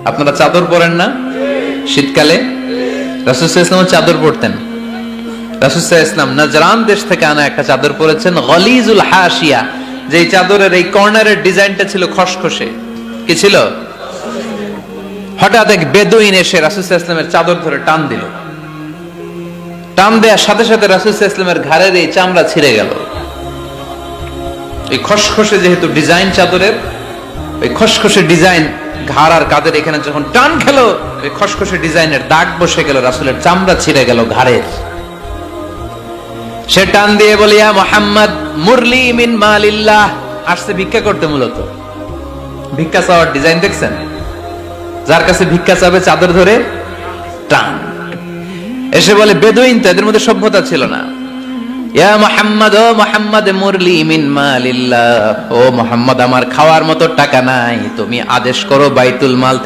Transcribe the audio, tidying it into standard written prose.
আপনারা চাদর পরেন না শীতকালে? রাসূল সাল্লাল্লাহু আলাইহি ওয়াসাল্লাম চাদর পরতেন। রাসূল সাল্লাল্লাহু আলাইহি ওয়াসাল্লাম নাজরান দেশ থেকে আনা একটা চাদর পরেছেন, গলিজুল হাশিয়া, যেই চাদরের এই কর্নারের ডিজাইনটা ছিল খসখসে। কি ছিল? হঠাৎ এক বেদুইন এসে রাসূল সাল্লাল্লাহু আলাইহি ওয়াসাল্লামের চাদর ধরে টান দিল। টান দেওয়ার সাথে সাথে রাসূল সাল্লাল্লাহু আলাইহি ওয়াসাল্লামের ঘাড়ের এই চামড়া ছিঁড়ে গেল। এই খসখসে যেহেতু ডিজাইন চাদরের, ওই খসখসে ডিজাইন ঘাড় আর কাঁধের এখানে যখন টান খেলো, ওই খসখসে ডিজাইনের দাগ বসে গেল, রাসূলের চামড়া ছিঁড়ে গেল ঘাড়ের। সে টান দিয়ে বলে, ইয়া মুহাম্মদ মুরলি মিন মালিল্লাহ। আসছে ভিক্ষা করতে, মূলত ভিক্ষা চাওয়ার ডিজাইন দেখছেন? যার কাছে ভিক্ষা চাবে চাদর ধরে টান। এসে বলে, বেদুইন তো, এদের মধ্যে সভ্যতা ছিল না। ইয়া মুহাম্মদ, ও মুহাম্মদ মুরলি মিন মালিল্লাহ, ও মুহাম্মদ আমার খাওয়ার মতো টাকা নাই, তুমি আদেশ করো বাইতুল মাল